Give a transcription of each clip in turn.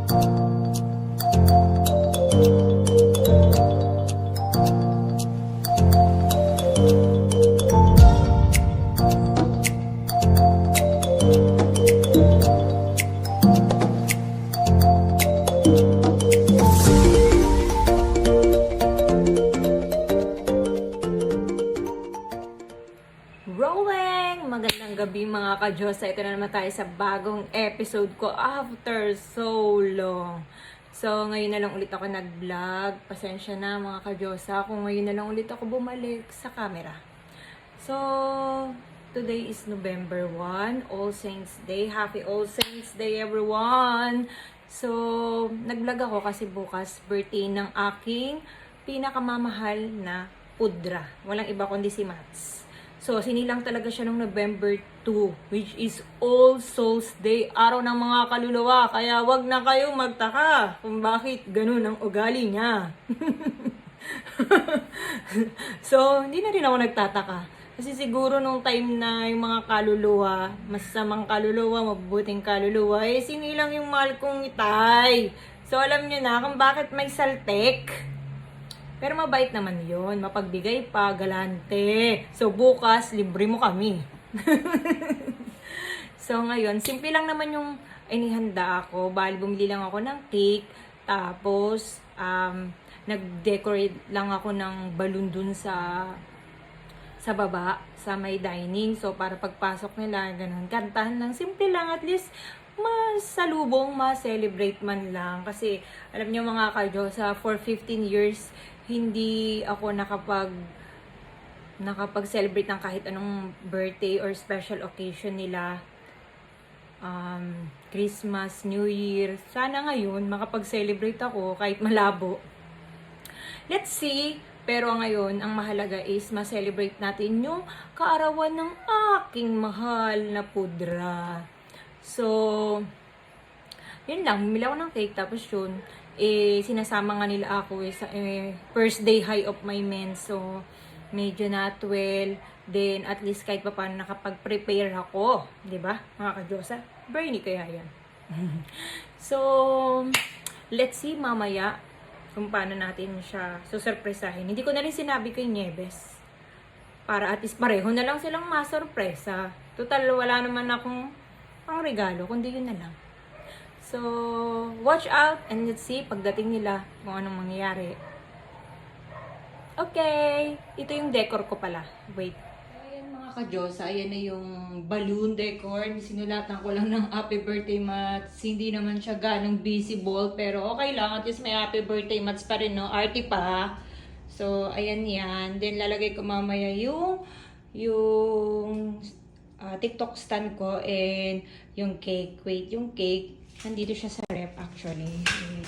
Rolling! Magandang gabi mga ka-Diyosa. Ito na naman tayo sa bagong episode ko after so long. So, ngayon na lang ulit ako nag-vlog. Pasensya na mga ka-Diyosa kung ngayon na lang ulit ako bumalik sa camera. So, today is November 1, All Saints Day. Happy All Saints Day everyone! So, nag-vlog ako kasi bukas birthday ng aking pinakamamahal na pudra. Walang iba kundi si Mats. So, sinilang talaga siya noong November 2, which is All Souls Day, araw ng mga kaluluwa. Kaya wag na kayong magtaka kung bakit ganun ang ugali niya. So, hindi na rin ako nagtataka. Kasi siguro nung time na yung mga kaluluwa, masasamang kaluluwa, mabubuting kaluluwa, eh sinilang yung mahal kong itay. So, alam nyo na kung bakit may saltek. Pero mabait naman yun. Mapagbigay pa, galante. So, bukas, libre mo kami. So, ngayon, simple lang naman yung inihanda ako. Bali, bumili lang ako ng cake. Tapos, nag-decorate lang ako ng balloon dun sa baba, sa may dining. So, para pagpasok nila, ganun, kantahan lang. Simple lang, at least, masalubong, ma-celebrate man lang. Kasi, alam niyo mga ka-Diyosa, for 15 years, hindi ako nakapag-celebrate ng kahit anong birthday or special occasion nila. Christmas, New Year. Sana ngayon, makapag-celebrate ako kahit malabo. Let's see. Pero ngayon, ang mahalaga is ma-celebrate natin yung kaarawan ng aking mahal na pudra. So, yun lang. Bumili ako ng cake. Tapos yun, sinasama nga nila ako sa first day high of my men. So, medyo na 12. Then, at least kahit pa paano nakapag-prepare ako. Diba? Mga ka-Diyosa. Bernie kaya yan. So, let's see mamaya kung paano natin siya susurpresahin. Hindi ko na rin sinabi kay Nieves. Para at least pareho na lang silang masurpresa. Total, wala naman akong pang regalo, kundi yun na lang. So, watch out and let's see pagdating nila kung anong mangyayari. Okay, ito yung decor ko pala. Wait. Ayan mga ka-Diyosa, ayan na yung balloon decor. Sinulatan ko lang ng happy birthday Mats. Hindi naman siya ganong visible, pero okay lang. At least may happy birthday Mats pa rin, no? Arty pa. So, ayan yan. Then, lalagay ko mamaya yung TikTok stand ko and yung cake. Wait, yung cake. Nandito siya sa ref actually. Wait.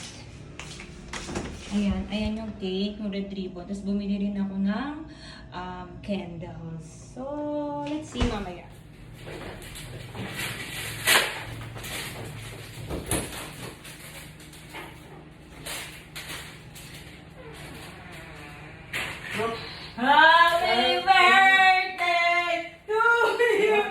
Ayan yung cake, yung red ribbon. Tapos bumili rin ako ng candles. So, let's see mamaya. Happy birthday to you!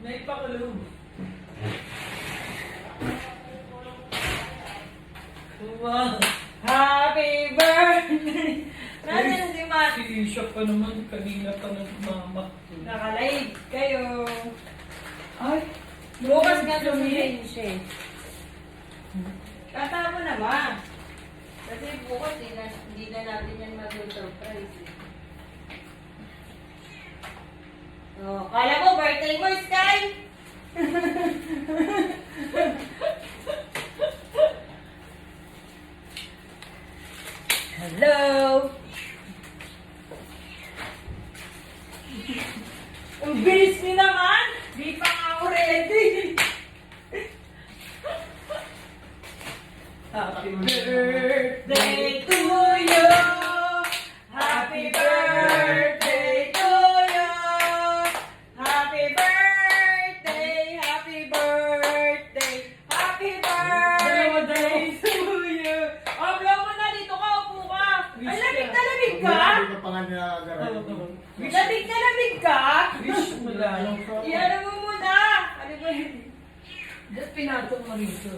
May pakulog. Wow! Happy birthday! Nasaan si Matt? Siya pa naman, kanina pa nagmama. Nakalive kayo. Ay! Bukas nga sumihin siya. Kata mo naman. Kasi bukas hindi na natin yan mag-surprise. Oh, kala mo birthday mo, Sky? Hello! Ang bilis niyo naman! Di pa nga ako ready! Happy birthday to you! Happy birthday to you! Happy birthday! Happy birthday! Happy birthday to you! Oh, blow mo na dito ka! Upo ka! Ay, lamig na ka? Hindi ka pa nga nilagaran. Lamig na lamig ka? Wish mo lang. Iyan mo muna. Ano ba yun? Just pinatong mo rito.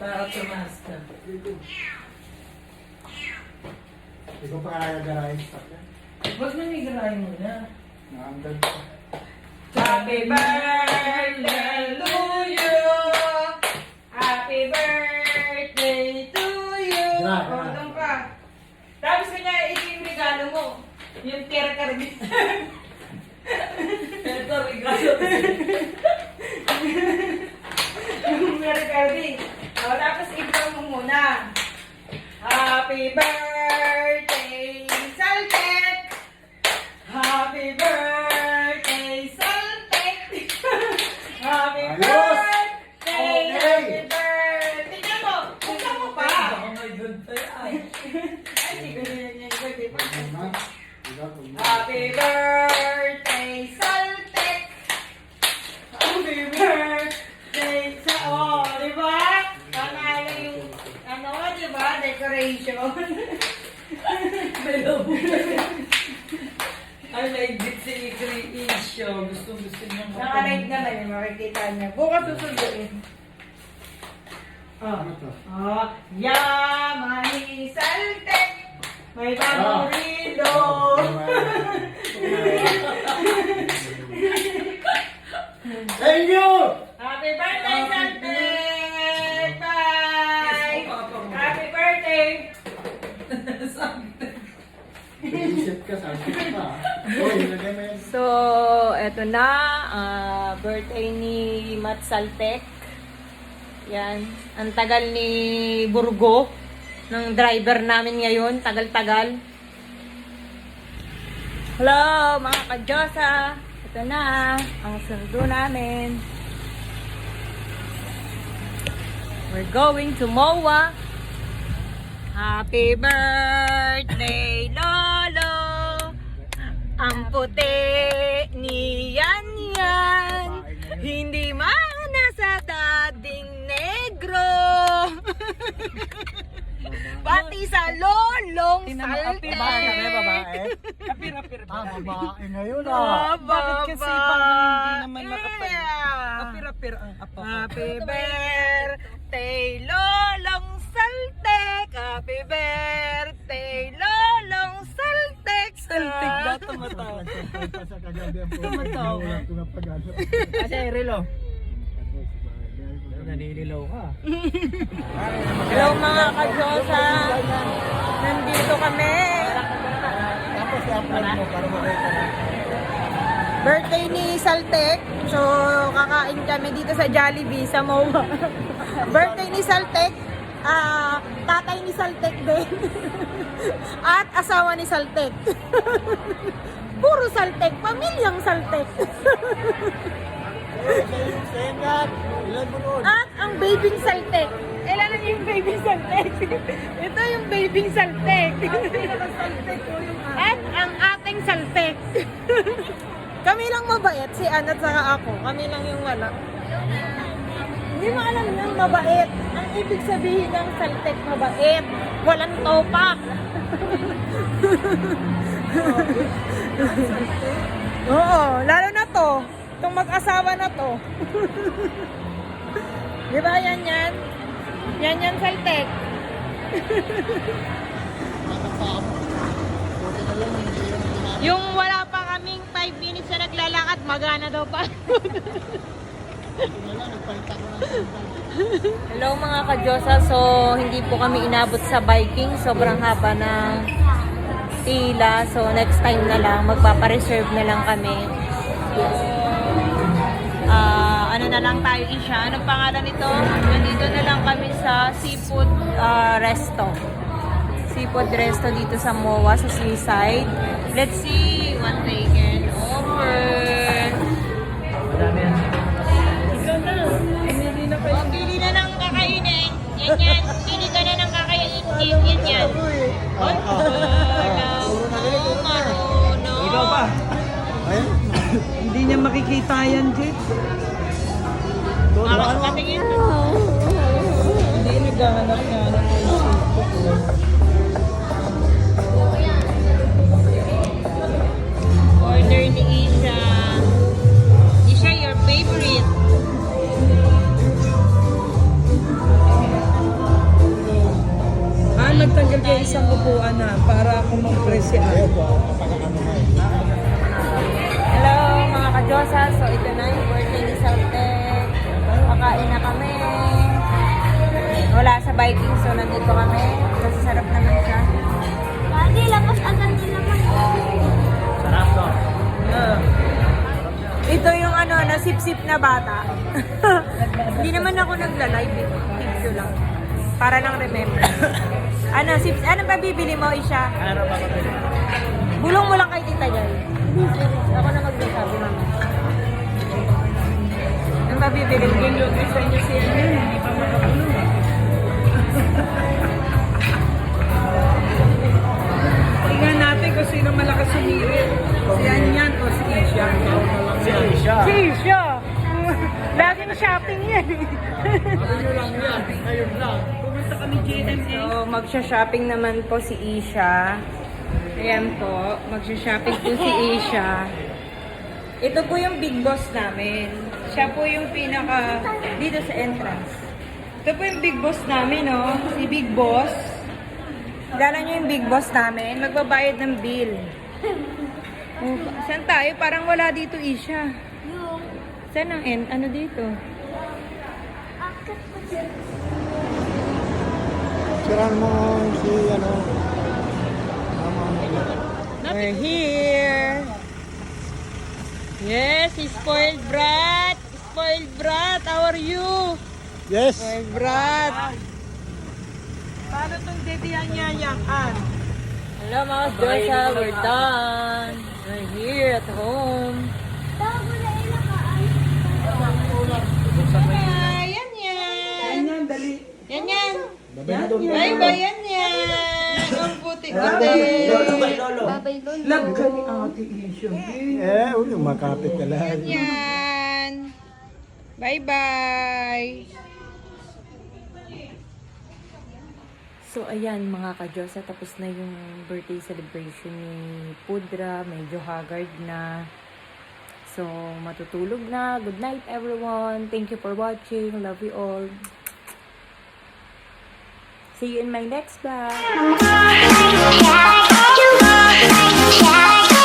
Para tumaas ka. Hindi ko pa nga nilagaran sa akin. Huwag na nigarahin mo na. Naandad. Happy birthday to you. Happy birthday to you. Grabe. O, doon ka. Tapos kanya, ito yung regalo mo. Yung tira-karga. Ito, regalo. Yung tira-karga. O, tapos ikaw mo muna. Happy birthday, Saltet! Happy birthday, Saltet! Happy Ayos! birthday! Okay. Happy birthday! Tingnan mo! Buksan mo pa! Baka may doon tayo. Ay. Ay, hindi ko yan yung birthday pa. Naman. Happy birthday, Saltek! Happy birthday sa... Oh, di ba? Panalo yung... Ano, di ba? Decoration. May labo. Ay, may git si creation. Gusto niya Naka-live naman yung makikita niya. Bukas susunduin. Ano to? Oh, Yamani Saltek! May bagong rilo! Thank you! Happy birthday, Saltek! Bye! Happy birthday! Isip ka, sabi ka pa. Uy, ilagay mo yan. So, eto na, birthday ni Mat Saltek. Yan, ang tagal ni Burgo, ng driver namin ngayon, tagal-tagal. Hello, mga kadyosa! Ito na, ang sundo namin. We're going to MOA. Happy birthday, Lolo! Ang puti ni Yan Yan, hindi mana sa dating negro. Pati sa lolong salte. Apir-apir. Babae ngayon Bakit kasi parang hindi naman makapal? Yeah. Apir-apir ang apa ko. Happy birthday, Lolong Saltek! Happy birthday, Lolong Saltek! Saltik ba tumatawa? Sa kagabi ang Tumatawa. Ito na pag-ano. Kasi Rilo. Naninilaw ka. Hello mga kadyosa! Nandito kami! Tapos i-upload mo para makita na. Birthday ni Saltek. So, kakain kami dito sa Jollibee, sa MOA. Birthday ni Saltek. Tatay ni Saltek din. At asawa ni Saltek. Puro Saltek. Pamilyang Saltek. Sengat! Ilan mo nun? At ang babying Saltek. Kailan niyo yung babying Saltek? Ito yung babying Saltek. At ang ating Saltek. Kami lang mabait, si Ann at saka ako. Kami lang yung wala. Hindi mo alam yung mabait. Ang ibig sabihin ng Saltek mabait. Walang topak. Oo, lalo na to. Itong mag-asawa na to. Di ba yan yan? Yan yan Saltek. Yung wala pa kaming 5 minutes na naglalakad, magana daw pa. Hello mga kadyosa, so hindi po kami inabot sa biking, sobrang haba ng pila, so next time na lang, magpapareserve na lang kami. Ano na lang tayo isya, anong pangalan nito? Nandito na lang kami sa seafood resto. Seafood resto dito sa MOA, sa seaside. Let's see what they can offer. Pili na ng kakainin. Yan yan. Pili ka na ng kakainin. Yan yan. Marunong. Ikaw pa. Ayun. Hindi niya makikita yan, Jake. Patingin. Hindi naghahanap nga ng kung mag-press siya. Hello mga ka-Diyosa. So ito na yung birthday ni Saltec. Pakain na kami. Wala sa biking, so nandito kami. Kasi sarap naman siya. Lagi, labas agad nila Sarap to. Ito yung ano, nasip-sip na bata. Hindi naman ako nagla-live eh. Video lang. Para lang remember. Ano, ano ba bibili mo, Isha? Ano ba kapit? Bulong mo lang kay Tita Jai. Ako na magsasabi, mama. Ano ba bibili mo? Yung isa niya siya yun, hindi pa makabulong. Tingnan natin kung sino malakas sumirit. Si Anyan o si Isha. Si Aisha. Si Isha! Lagi na shopping yan. Sabi nyo lang yan. Ngayon lang. Pumunta kami GMA. So, magsha-shopping naman po si Isha. Ayan po, magsha-shopping po si Isha. Ito po yung big boss namin. Siya po yung pinaka, dito sa entrance. Ito po yung big boss namin, no? Si Big Boss. Dala niyo yung big boss namin. Magbabayad ng bill. Oh, saan tayo? Parang wala dito, Isha. Yung Saan ang end? Ano dito? akit ko siya. Sirahan mo si ano. We're here. Yes, spoiled brat. Spoiled brat, how are you? Yes. Spoiled brat. Paano itong dedihan niya yakan? Hello mga Diyosa, we're done. We're here at home. Bago na ilakaan. Hi, yan yan. Anyan, dali. Yan yan. Babay Bye bye, yan yan. Ang puti-puti. Babay lolo. Love ka ni Ate Isha. Makapit ka lang. Yan yan. Bye bye. So, ayan mga ka-Diyosa, tapos na yung birthday celebration ni Pudra. Medyo haggard na. So, matutulog na. Good night, everyone. Thank you for watching. Love you all. See you in my next vlog. Yeah, you are, yeah.